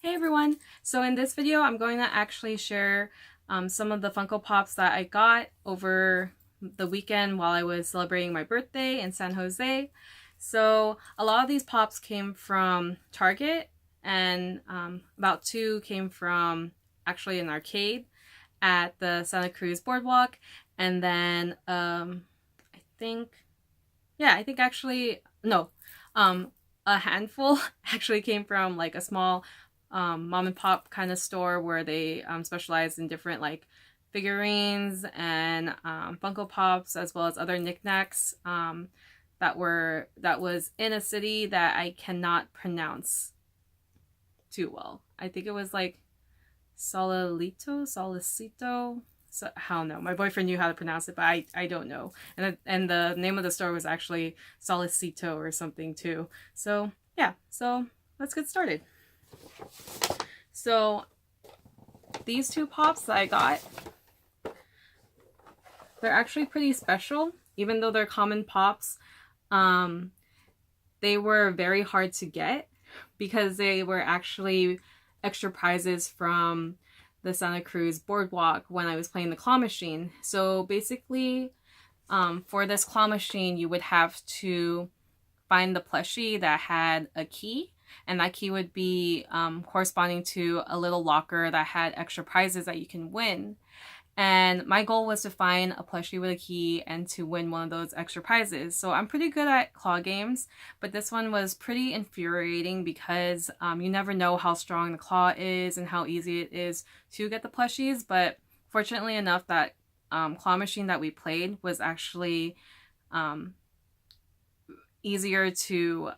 Hey everyone! So in this video I'm going to actually share some of the Funko Pops that I got over the weekend while I was celebrating my birthday in San Jose. So a lot of these pops came from Target, and about two came from actually an arcade at the Santa Cruz Boardwalk, and then I think actually no, a handful actually came from like a small mom and pop kind of store where they specialize in different like figurines and Funko Pops, as well as other knickknacks that was in a city that I cannot pronounce too well. I think it was like Solicito. So, I don't know. My boyfriend knew how to pronounce it, but I don't know. And the name of the store was actually Solicito or something too. So yeah, so let's get started. So these two pops that I got, they're actually pretty special. Even though they're common pops, they were very hard to get because they were actually extra prizes from the Santa Cruz Boardwalk when I was playing the claw machine. So basically, for this claw machine, you would have to find the plushie that had a key, and that key would be corresponding to a little locker that had extra prizes that you can win. And my goal was to find a plushie with a key and to win one of those extra prizes. So I'm pretty good at claw games, but this one was pretty infuriating because you never know how strong the claw is and how easy it is to get the plushies. But fortunately enough, that claw machine that we played was actually easier to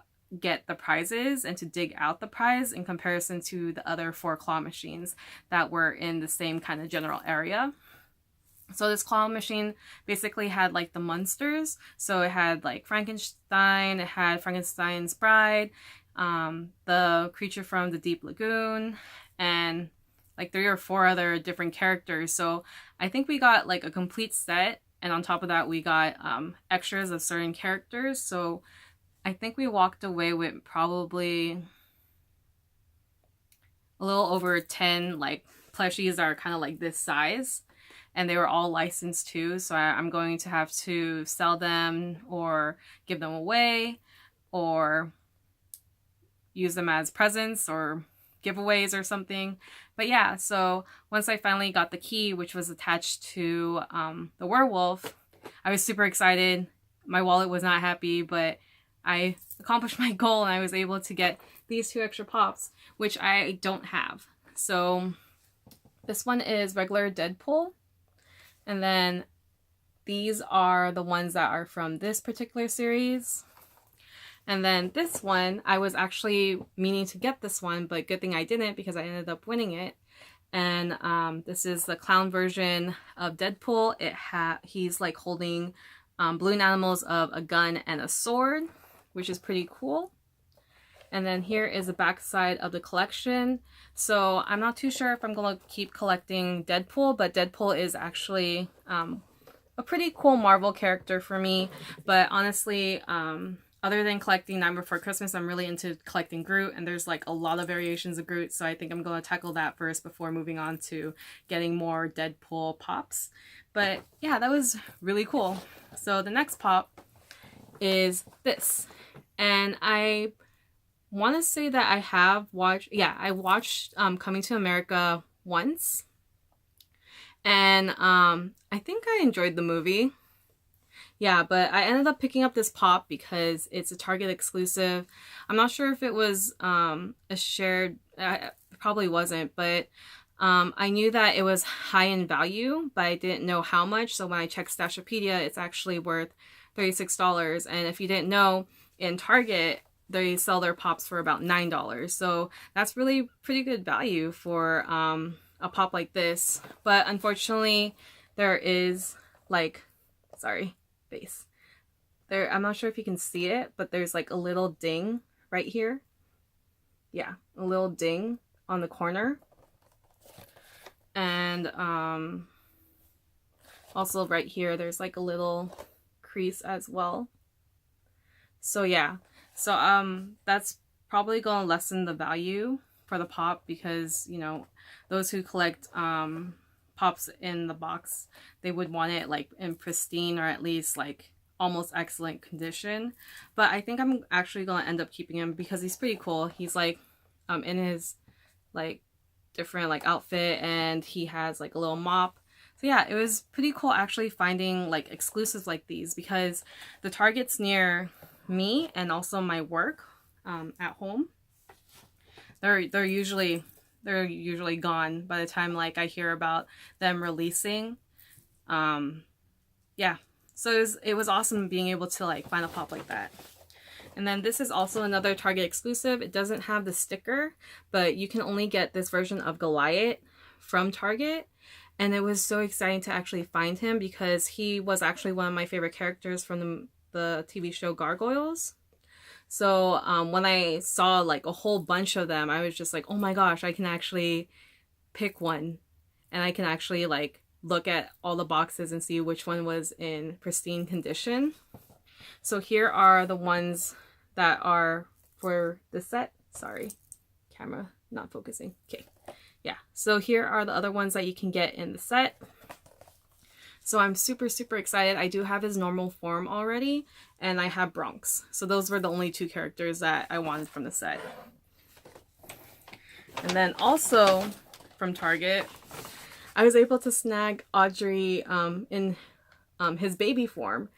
get the prizes and to dig out the prize in comparison to the other 4 claw machines that were in the same kind of general area. So this claw machine basically had like the monsters. So it had like Frankenstein, it had Frankenstein's bride, the creature from the Deep Lagoon, and like 3 or 4 other different characters. So I think we got like a complete set, and on top of that we got extras of certain characters. So I think we walked away with probably a little over 10 like plushies that are kind of like this size, and they were all licensed too. So I'm going to have to sell them or give them away or use them as presents or giveaways or something. But yeah, so once I finally got the key, which was attached to the werewolf, I was super excited. My wallet was not happy, but I accomplished my goal and I was able to get these 2 extra pops, which I don't have. So this one is regular Deadpool, and then these are the ones that are from this particular series. And then this one, I was actually meaning to get this one, but good thing I didn't because I ended up winning it. And this is the clown version of Deadpool. He's like holding balloon animals of a gun and a sword, which is pretty cool. And then here is the back side of the collection. So I'm not too sure if I'm going to keep collecting Deadpool, but Deadpool is actually a pretty cool Marvel character for me. But honestly, other than collecting Nightmare Before Christmas, I'm really into collecting Groot, and there's like a lot of variations of Groot, so I think I'm going to tackle that first before moving on to getting more Deadpool pops. But yeah, that was really cool. So the next pop is this. And I want to say that I have watched, I watched Coming to America once. And I think I enjoyed the movie. Yeah, but I ended up picking up this pop because it's a Target exclusive. I'm not sure if it was a shared, it probably wasn't, but I knew that it was high in value, but I didn't know how much. So when I checked Stashopedia, it's actually worth $36. And if you didn't know, in Target, they sell their pops for about $9. So that's really pretty good value for a pop like this. But unfortunately, there is like, sorry, face. There, I'm not sure if you can see it, but there's like a little ding right here. Yeah, a little ding on the corner. And also right here, there's like a little crease as well. So yeah, so that's probably gonna lessen the value for the pop, because, you know, those who collect pops in the box, they would want it like in pristine, or at least like almost excellent condition. But I think I'm actually gonna end up keeping him because he's pretty cool. He's like in his like different like outfit, and he has like a little mop. So yeah, it was pretty cool actually finding like exclusives like these, because the Targets near me and also my work at home, they're usually gone by the time like I hear about them releasing. Yeah, so it was awesome being able to like find a pop like that. And then this is also another Target exclusive. It doesn't have the sticker, but you can only get this version of Goliath from Target. And it was so exciting to actually find him, because he was actually one of my favorite characters from the TV show Gargoyles. So when I saw like a whole bunch of them, I was just like, oh my gosh, I can actually pick one, and I can actually like look at all the boxes and see which one was in pristine condition. So here are the ones that are for the set. Sorry, camera not focusing. Okay, yeah, so here are the other ones that you can get in the set. So I'm super, super excited. I do have his normal form already, and I have Bronx. So those were the only two characters that I wanted from the set. And then also from Target, I was able to snag Audrey in his baby form.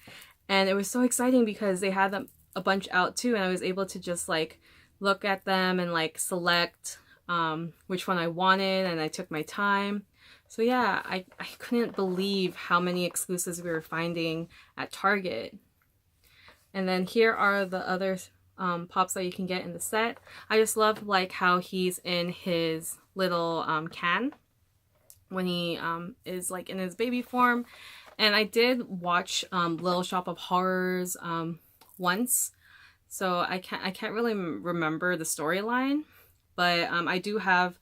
And it was so exciting because they had a bunch out too, and I was able to just like look at them and like select which one I wanted, and I took my time. So yeah, I couldn't believe how many exclusives we were finding at Target. And then here are the other pops that you can get in the set. I just love like how he's in his little can when he is like in his baby form. And I did watch Little Shop of Horrors once, so I can't really remember the storyline, but I do have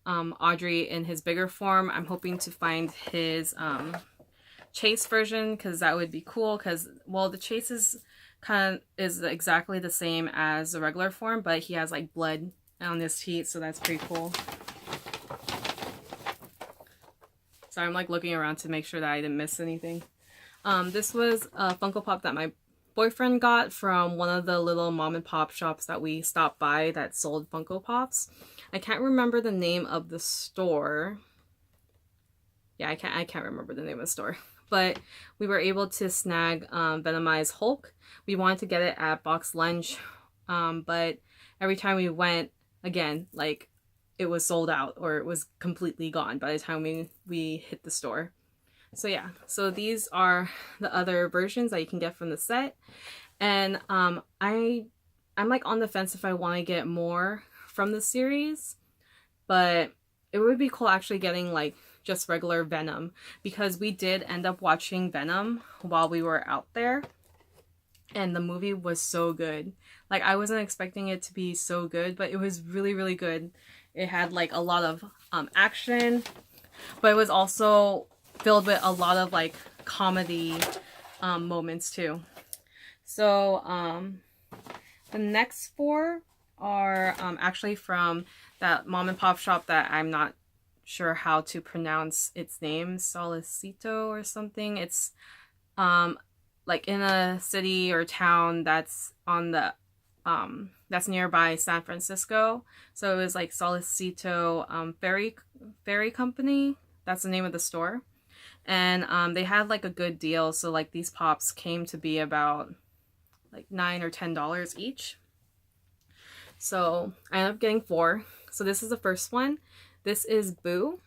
Audrey in his bigger form. I'm hoping to find his chase version, because that would be cool, because, well, the chase is exactly the same as the regular form, but he has like blood on his feet, so that's pretty cool. So I'm like looking around to make sure that I didn't miss anything. This was a Funko Pop that my boyfriend got from one of the little mom and pop shops that we stopped by that sold Funko Pops. I can't remember the name of the store. Yeah, I can't remember the name of the store. But we were able to snag Venomized Hulk. We wanted to get it at Box Lunch, but every time we went, again, like, it was sold out, or it was completely gone by the time we hit the store. So yeah, so these are the other versions that you can get from the set. And I'm like on the fence if I want to get more from the series, but it would be cool actually getting like just regular Venom, because we did end up watching Venom while we were out there, and the movie was so good. Like, I wasn't expecting it to be so good, but it was really, really good. It had like a lot of action, but it was also filled with a lot of like comedy moments too. So the next four are actually from that mom and pop shop that I'm not sure how to pronounce its name, Solicito or something. It's like in a city or town that's on the that's nearby San Francisco. So it was like Solicito Ferry Company. That's the name of the store. And they had like a good deal. So like these pops came to be about like $9 or $10 each. So I ended up getting 4. So this is the first one. This is Boo,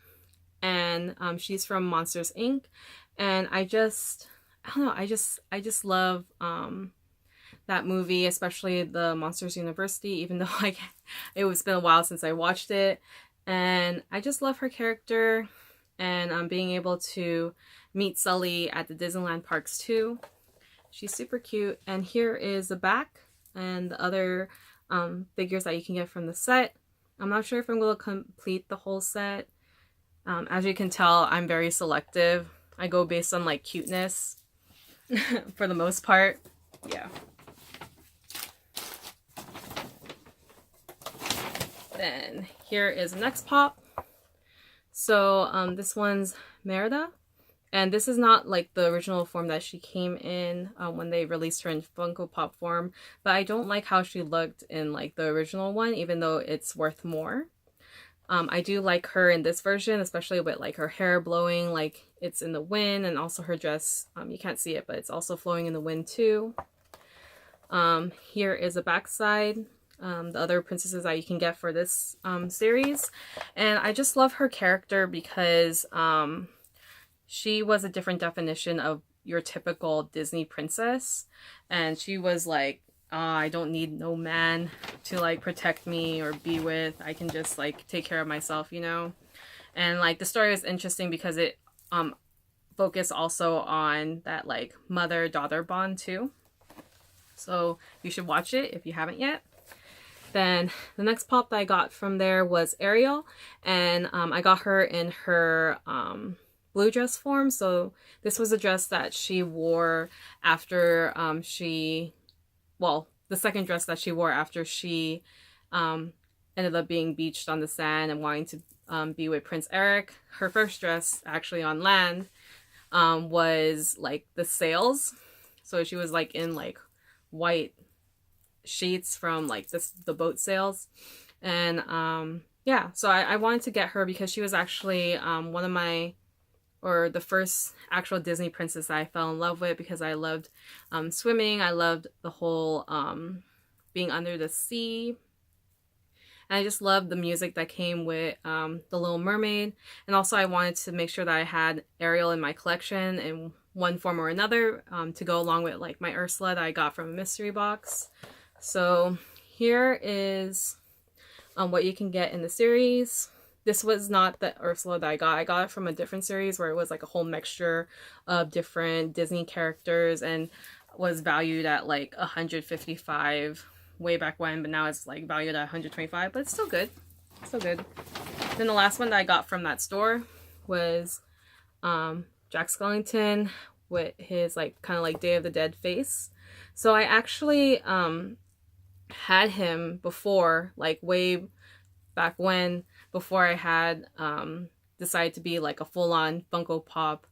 and she's from Monsters Inc. And I don't know, I just love that movie, especially the Monsters University, even though like it was been a while since I watched it. And I just love her character, and being able to meet Sully at the Disneyland parks too. She's super cute. And here is the back and the other figures that you can get from the set. I'm not sure if I'm going to complete the whole set. As you can tell, I'm very selective. I go based on like cuteness for the most part. Yeah. Then here is the next pop. So this one's Merida. And this is not like the original form that she came in when they released her in Funko Pop form. But I don't like how she looked in like the original one, even though it's worth more. I do like her in this version, especially with like her hair blowing like it's in the wind, and also her dress. You can't see it, but it's also flowing in the wind too. Here is a backside. The other princesses that you can get for this series. And I just love her character because she was a different definition of your typical Disney princess. And she was like, I don't need no man to like protect me or be with. I can just like take care of myself, you know? And like the story is interesting because it focused also on that like mother-daughter bond too. So you should watch it if you haven't yet. Then the next pop that I got from there was Ariel, and I got her in her blue dress form. So this was a dress that she wore after the second dress that she wore after she ended up being beached on the sand and wanting to be with Prince Eric. Her first dress actually on land was like the sails. So she was like in like white sheets from like the boat sails. And yeah, so I wanted to get her because she was actually one of my, or the first actual Disney princess that I fell in love with, because I loved swimming. I loved the whole being under the sea. And I just loved the music that came with The Little Mermaid. And also I wanted to make sure that I had Ariel in my collection in one form or another to go along with like my Ursula that I got from a mystery box. So here is what you can get in the series. This was not the Ursula that I got. I got it from a different series where it was like a whole mixture of different Disney characters and was valued at like $155 way back when, but now it's like valued at $125, but it's still good. Still good. Then the last one that I got from that store was Jack Skellington with his like kind of like Day of the Dead face. So I actually had him before, like way back when, before I had decided to be like a full-on Funko Pop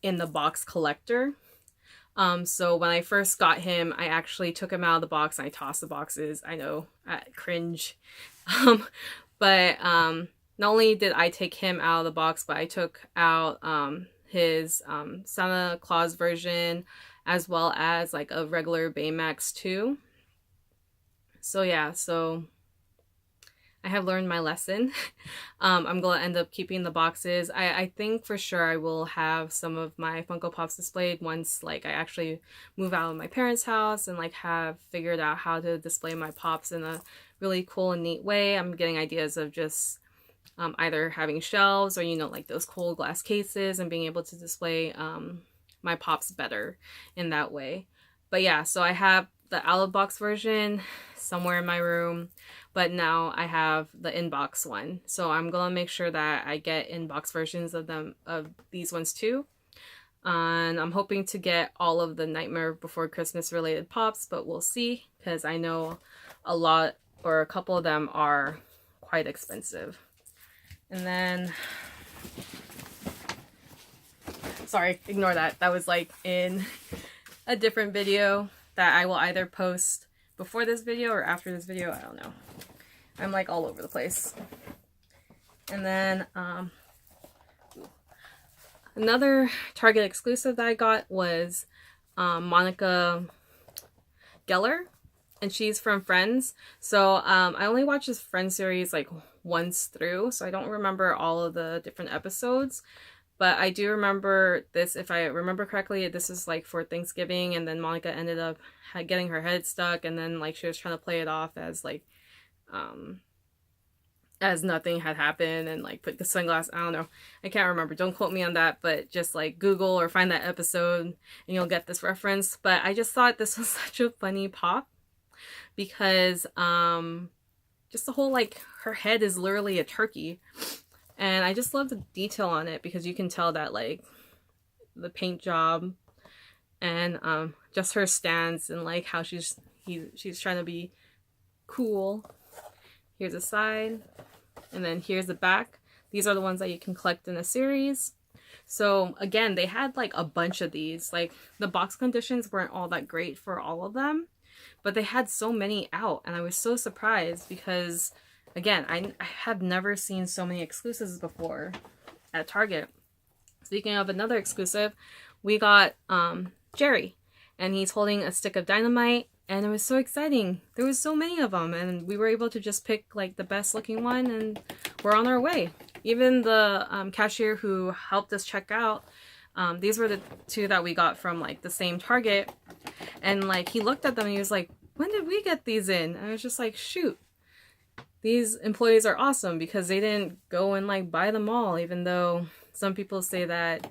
in the box collector. So when I first got him, I actually took him out of the box and I tossed the boxes. I know, cringe. But not only did I take him out of the box, but I took out his Santa Claus version, as well as like a regular Baymax too. So yeah, so I have learned my lesson. I'm going to end up keeping the boxes. I think for sure I will have some of my Funko Pops displayed once like I actually move out of my parents' house and like have figured out how to display my Pops in a really cool and neat way. I'm getting ideas of just either having shelves or, you know, like those cool glass cases and being able to display my Pops better in that way. But yeah, so I have the out-of-box version somewhere in my room, but now I have the in-box one. So I'm gonna make sure that I get in-box versions of these ones too. And I'm hoping to get all of the Nightmare Before Christmas related Pops, but we'll see, because I know a lot or a couple of them are quite expensive. And then, sorry, ignore that. That was like in a different video that I will either post before this video or after this video. I don't know. I'm like all over the place. And then another Target exclusive that I got was Monica Geller, and she's from Friends. So I only watched this Friends series like once through, so I don't remember all of the different episodes. But I do remember this, if I remember correctly, this is like for Thanksgiving, and then Monica ended up getting her head stuck, and then like she was trying to play it off as like as nothing had happened, and like put the sunglasses, I don't know, I can't remember, don't quote me on that, but just like Google or find that episode and you'll get this reference. But I just thought this was such a funny pop because just the whole like her head is literally a turkey. And I just love the detail on it because you can tell that like the paint job and just her stance and like how she's trying to be cool. here's a side, and then here's the back. These are the ones that you can collect in a series. So again, they had like a bunch of these. Like the box conditions weren't all that great for all of them, but they had so many out, and I was so surprised because again, I have never seen so many exclusives before at Target. Speaking of another exclusive, we got Jerry, and he's holding a stick of dynamite, and it was so exciting. There was so many of them, and we were able to just pick like the best looking one, and we're on our way. Even the cashier who helped us check out, these were the two that we got from like the same Target, and like he looked at them and he was like, when did we get these in? And I was just like, shoot, these employees are awesome because they didn't go and like buy them all, even though some people say that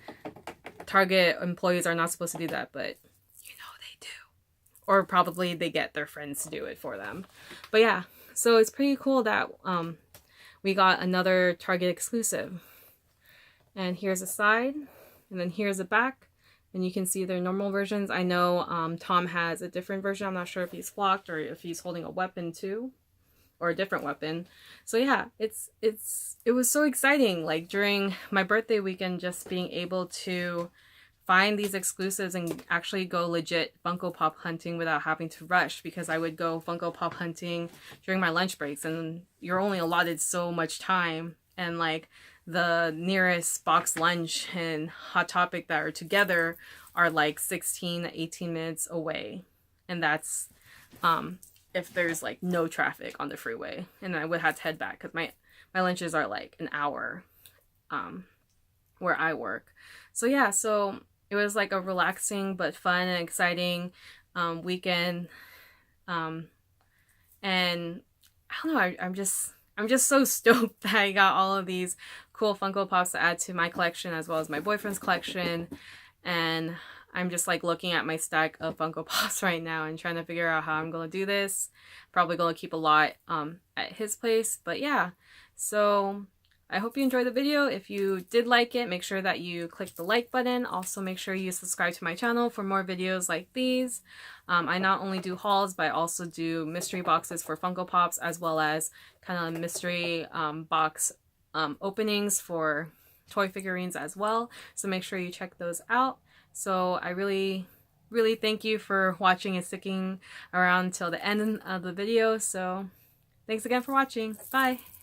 Target employees are not supposed to do that, but you know they do. Or probably they get their friends to do it for them. But yeah, so it's pretty cool that we got another Target exclusive. And here's a side, and then here's a back, and you can see their normal versions. I know Tom has a different version. I'm not sure if he's flocked or if he's holding a weapon too, or a different weapon. So yeah, it was so exciting, like during my birthday weekend, just being able to find these exclusives and actually go legit Funko Pop hunting without having to rush, because I would go Funko Pop hunting during my lunch breaks and you're only allotted so much time, and like the nearest box lunch and Hot Topic that are together are like 16 to 18 minutes away, and that's if there's like no traffic on the freeway, and I would have to head back because my lunches are like an hour where I work. So yeah, so it was like a relaxing but fun and exciting weekend, and I don't know, I'm just so stoked that I got all of these cool Funko Pops to add to my collection as well as my boyfriend's collection. And I'm just like looking at my stack of Funko Pops right now and trying to figure out how I'm going to do this. Probably going to keep a lot at his place. But yeah, so I hope you enjoyed the video. If you did like it, make sure that you click the like button. Also, make sure you subscribe to my channel for more videos like these. I not only do hauls, but I also do mystery boxes for Funko Pops, as well as kind of mystery box openings for toy figurines as well. So make sure you check those out. So I really thank you for watching and sticking around till the end of the video. So thanks again for watching. Bye!